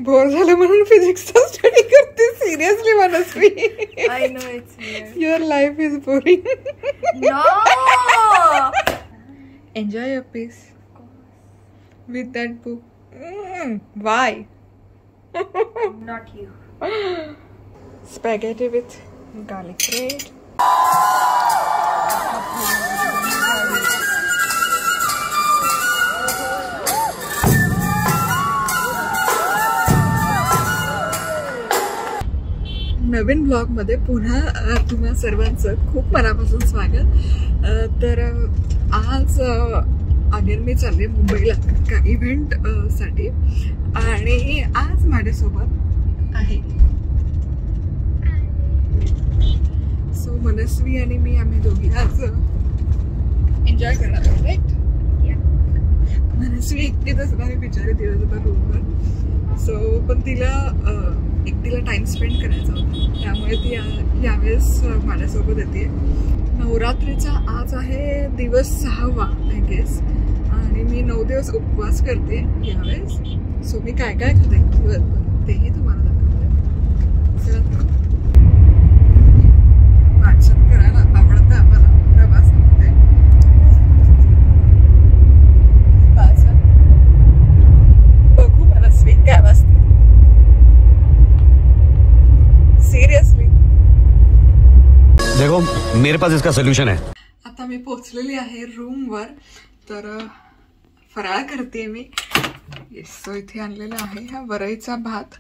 Bore झालं म्हणून फिजिक्सचा study करते. Seriously Manaswi. I know it's weird. Your life is boring. No. Enjoy your peace with that book. Why? Not you. Spaghetti with garlic bread. Naveen blog मध्ये पुन्हा तुम्हा सर्वांचं खूप मनापासून स्वागत. तर आज अगेन मी चालले मुंबईला का इव्हेंट साठी आणि आज माझ्यासोबत आहे सो मनस्वी आणि मी. आम्ही दोघी आज एन्जॉय करणार आहोत. राईट? मनस्वी एकटीच असणार आहे बिचारी दिवसभर रूमवर. सो पण तिला एकटीला टाइम स्पेंड करायचा होता त्यामुळे ती यावेळेस माझ्यासोबत येते. नवरात्रीचा आज आहे दिवस 6वा आय गेस आणि मी 9 दिवस उपवास करते यावेळेस. सो मी काय काय खाते दिवसभर तेही तुम्हाला दाखवते. वाचन करायला आवडतं आम्हाला प्रवासामध्ये. बघू मनस्वी काय वाजते. सीरियसली देखो मेरे पास इसका सोल्यूशन है. आता मी पोहोचलेली आहे रूमवर. तर फराळ करते मी. सो इथे आणलेला आहे हा वरईचा भात.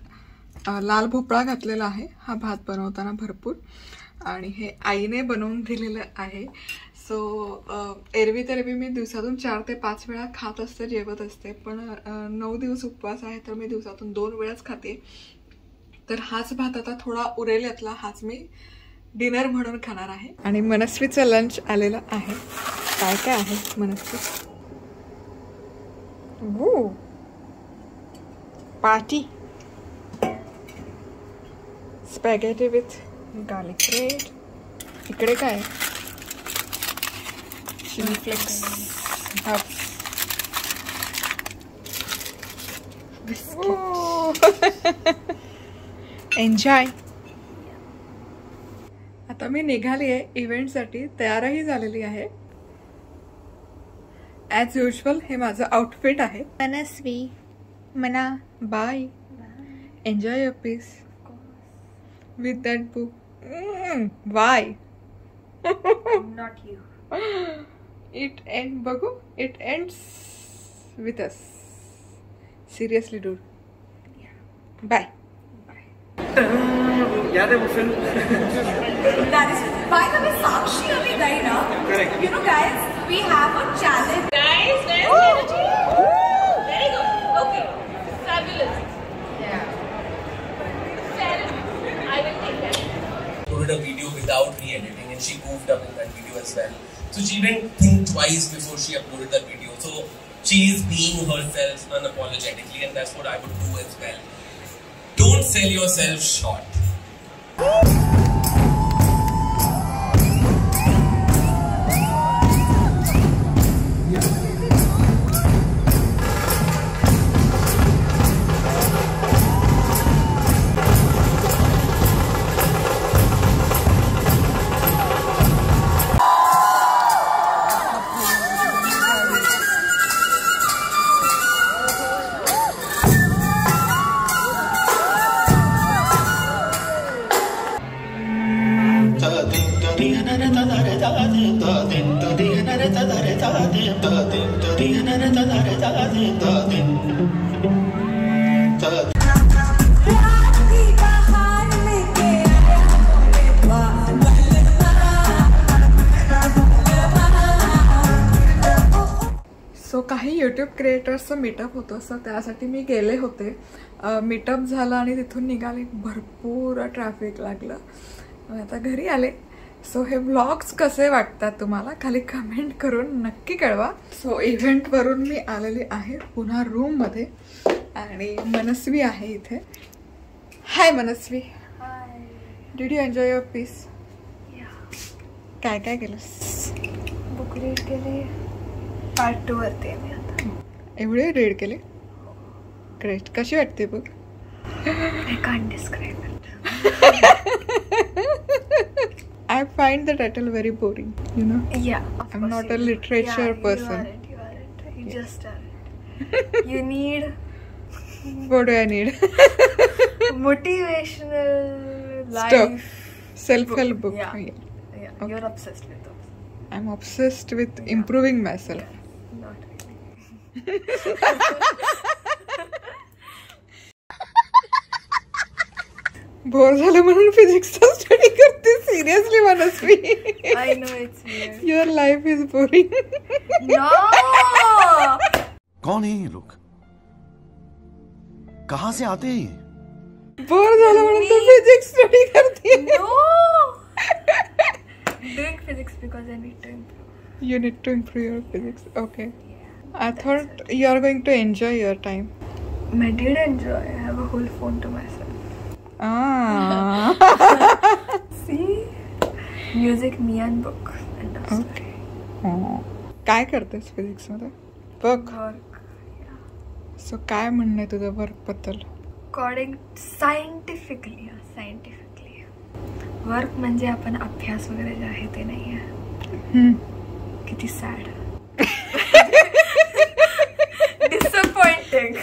लाल भोपळा घातलेला आहे हा भात बनवताना भरपूर. आणि हे आईने बनवून दिलेलं आहे. सो एरवी तरी मी दिवसातून 4 ते 5 वेळा खात असते, जेवत असते. पण 9 दिवस उपवास आहे तर मी दिवसातून 2 वेळाच खाते. तर हाच भात आता थोडा उरेल यातला हाच मी डिनर म्हणून खाणार आहे. आणि मनस्वीचं लंच आलेलं आहे. काय काय आहे मनस्वी? वो party spaghetti with garlic bread. इकडे काय चिली फ्लेक्स, एन्जॉय. आता मी निघाली आहे इव्हेंटसाठी. तयारही झालेली आहे. ॲज युजल हे माझं आउटफिट आहे. मनस्वी मना bye. Enjoy your peace with that book. Why? Not you. It end बघू. It ends with us. Seriously dude. Bye. Yeah, they will film. That is, by the way, Sakshi abhi gayi na. Correct. You know, guys, we have a challenge. Guys, where's the energy? Very good. Okay. Fabulous. Yeah. Fair enough. I will take that. Uploaded a video without re-editing, and she goofed up in that video as well. So she didn't think twice before she uploaded that video. So she is being herself unapologetically, and that's what I would do as well. Don't sell yourself short. So काही YouTube क्रिएटर्सचं meetup होतं. So त्यासाठी मी गेले होते. Meetup झालं आणि तिथून निघाले. भरपूर ट्रॅफिक लागलं. आता घरी आले. सो हे ब्लॉग्स कसे वाटतात तुम्हाला खाली कमेंट करून नक्की कळवा. सो इव्हेंटवरून मी आलेली आहे पुन्हा रूममध्ये आणि मनस्वी आहे इथे. Hi Manasvi. Hi. Did you enjoy your piece? Yeah. काय काय केलंस? बुक रीड केली. Part 2 वरती आहे मी आता. एवढे रीड केले? ग्रेट. कशी वाटते book? I can't describe it. I find the title very boring, you know. Yeah, of I'm course not you a do. literature Yeah, person. You aren't. You just aren't. You need What do I need? motivational Stuff. life. Self-help book. Yeah. Yeah. Yeah, Okay. you're obsessed with those. I'm obsessed with improving myself. Not really. Bore झालं म्हणून फिजिक्सचा study करते. Seriously Manaswi. I know it's weird. Your life is boring. No! कौन है ये लोग? कहाँ से आते हैं ये? बोर झालं म्हणून तू फिजिक्स स्टडी करते. No! Doing physics because I need to improve. You need to improve your physics. Okay. I thought you are going to enjoy your time. I did enjoy. I have a whole phone to myself. Ah. See? Music, me and book. And that's Okay. काय करतेस physics मध्ये? Work. work. Yeah. So काय म्हणणं आहे तुझं work बद्दल? According scientifically. Work म्हणजे आपण अभ्यास वगैरे जे आहे ते नाही आहे. किती सॅड. डिसअपॉइंटिंग.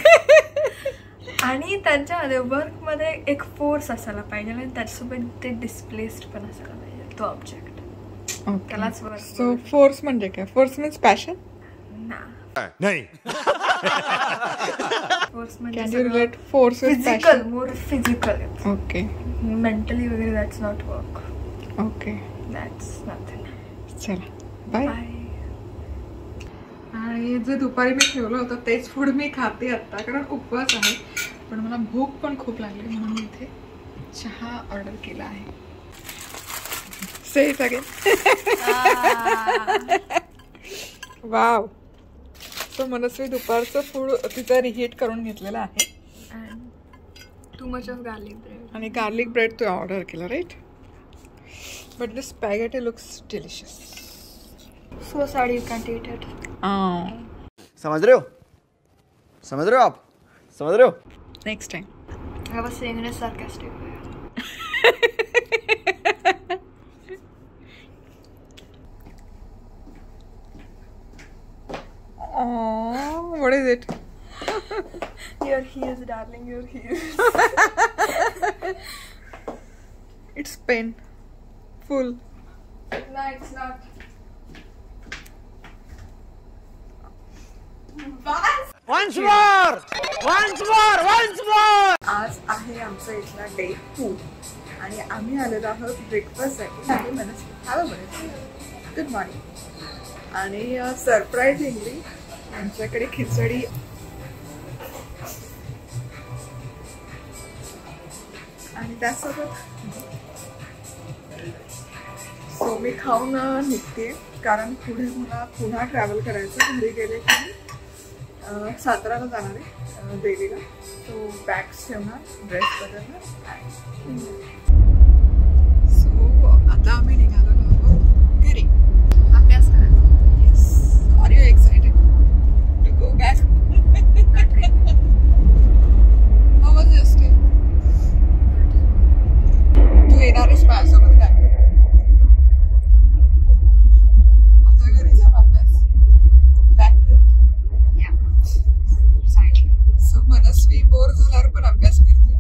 आणि त्यांच्यामध्ये वर्कमध्ये एक फोर्स असायला पाहिजे आणि त्याच्यासोबत ते डिस्प्लेस्ड पण असायला पाहिजे तो ऑब्जेक्ट. त्यालाच वर्क. सो फोर्स म्हणजे काय? Force means passion? ना. नहीं. फोर्स कॅन यू म्हणजे relate force with physical, passion? More physical. Okay. Mentally वगैरे that's not work. Okay. That's nothing. चला बाय. बाय. आणि जे दुपारी मी ठेवलं होतं तेच फूड मी खाते आता, कारण उपवास आहे. पण मला भूक पण खूप लागली म्हणून मी इथे चहा ऑर्डर केला आहे. Say it again. वाव. तो मनस्वी दुपारचं फूड तिचं रिहीट करून घेतलेलं आहे. Too much of garlic bread. आणि गार्लिक ब्रेड तू ऑर्डर केला right. But the spaghetti looks delicious. So sad you can't eat it. समझ रहे हो? समझ रहे हो आप? समझ रहे हो? Next time. I was saying in a sarcastic way. What is it? Your heels, darling, your heels. It's pen. Full. No, it's not. Once more! Once more! Once more! आज आहे आमचा इथला डे 2 आणि आम्ही आलेलो आहोत ब्रेकफास्टसाठी. Good morning. आणि सरप्राइझिंगली आमच्याकडे खिचडी आणि त्यासोबत सो मी खाऊन निघते, कारण पुढे मला पुन्हा ट्रॅव्हल करायचं. घरी गेले की साताराला जाणार आहे देवीला. तो बॅग्स ठेवणार, ड्रेस बदलणार. सो आता आम्ही निघालो आहोत घरी अभ्यास करायचा. Yes. Are you excited to go back? How was your stay? तू येणार आहेस माझ्यासोबत काय? आता घरी जाऊन अभ्यास बॅक. सो मनस्वी बोर झाल्यावर पण अभ्यास करते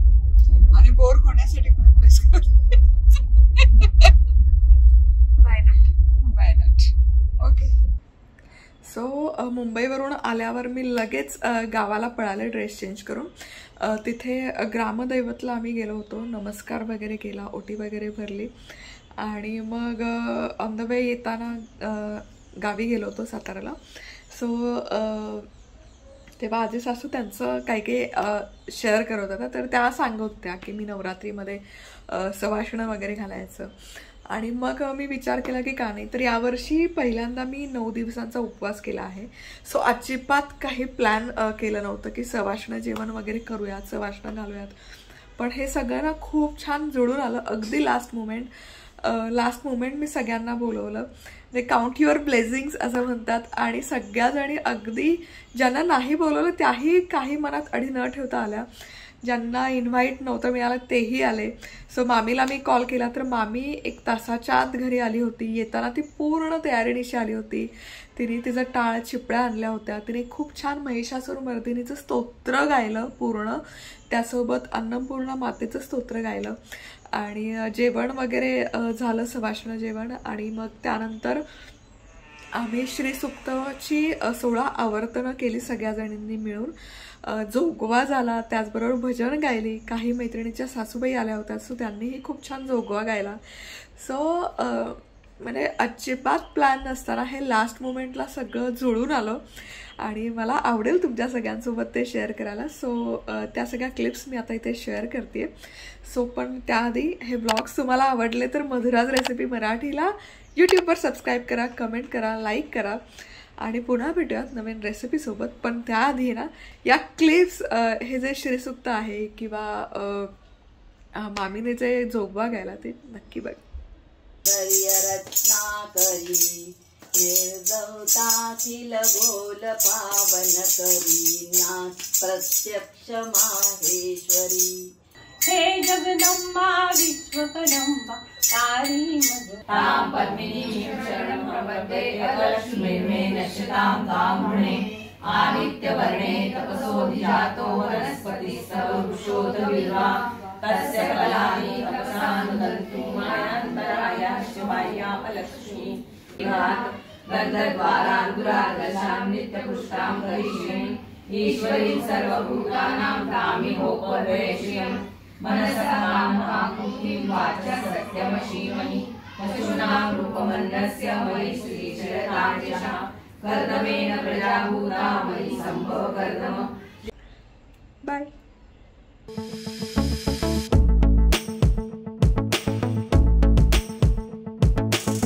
आणि बोर होण्यासाठी पण अभ्यास करते. Why not? ओके. सो मुंबईवरून आल्यावर मी लगेच गावाला पळाले ड्रेस चेंज करून. तिथे ग्रामदैवतला आम्ही गेलो होतो, नमस्कार वगैरे केला, ओटी वगैरे भरली आणि मग ऑन द वे येताना गावी गेलो होतो साताराला. सो तेव्हा आजी सासू त्यांचं काही काही शेअर करत होत्या, तर त्या सांगत होत्या की मी नवरात्रीमध्ये सवाष्ण वगैरे घालायचं. आणि मग मी विचार केला की का नाही, तर यावर्षी पहिल्यांदा मी 9 दिवसांचा उपवास केला आहे. सो अजिबात काही प्लॅन केलं नव्हतं की सवाष्ण जेवण वगैरे करूयात, सवाष्ण घालूयात. पण हे सगळं ना खूप छान जुळून आलं. अगदी लास्ट मुमेंट मी सगळ्यांना बोलवलं. ते काउंट युअर ब्लेसिंग्स असं म्हणतात. आणि सगळ्याजणी अगदी ज्यांना नाही बोलवलं त्याही काही मनात अडी न ठेवता आल्या. ज्यांना इन्व्हाइट नव्हतं मिळालं तेही आले. सो मामीला मी कॉल केला तर मामी 1 तासाच्या आत घरी आली होती. येताना ती पूर्ण तयारीनिशी आली होती. तिने तिचं टाळ चिपळ्या आणल्या होत्या. तिने खूप छान महिषासुरमर्दिनीचं स्तोत्र गायलं पूर्ण, त्यासोबत अन्नपूर्णा मातेचं स्तोत्र गायलं आणि जेवण वगैरे झालं, सवाष्ण जेवण. आणि मग त्यानंतर आम्ही श्रीसुक्ताची 16 आवर्तनं केली सगळ्या जणींनी मिळून. जोगवा झाला, त्याचबरोबर भजन गायली. काही मैत्रिणीच्या सासूबाई आल्या होत्या, सो त्यांनीही खूप छान जोगवा गायला. सो म्हणजे अजिबात प्लॅन नसताना हे लास्ट मोमेंटला सगळं जुळून आलं आणि मला आवडेल तुमच्या सगळ्यांसोबत ते शेअर करायला. सो त्या सगळ्या क्लिप्स मी आता इथे शेअर करते. सो पण त्याआधी हे ब्लॉग्स तुम्हाला आवडले तर मधुराज रेसिपी मराठीला यूट्यूबवर सबस्क्राईब करा, कमेंट करा, लाईक करा आणि पुन्हा भेटूयात नवीन रेसिपीसोबत. पण त्याआधी ना या क्लिप्स, हे जे श्रीसुक्त आहे किंवा मामीने जे जोगवा गायला ते नक्की बघ. रचना करी निर्दवताखिल बोल पावन करी ज्ञान प्रत्यक्ष माहेश्वरी. हे जगदंबा विश्वकदंबा तारी मधुरां पद्मिनी शरणं प्रपद्ये अकलक्ष्मीर्मे नश्यतां कामुणे. आदित्यवर्णे तपसोऽधिजातो वनस्पतिस्तव वृक्षोऽतविर्वा तस्य फलानि तपसानुदन्तु मयान्तरायाश्च बाह्यापलक्ष्मी. गन्धद्वारान्तुरार्दशां नित्यपुष्टां करिष्येन् ईश्वरीं सर्वभूतानां तामिहोपवेश्यं. मनसः महाकृतिं वाचा सत्यमशीमहि पशूनां रूपमन्नस्य मयि श्रीचरतार्यशः. कर्दमेन प्रजाभूता मयि सम्भव कर्दम. बाय.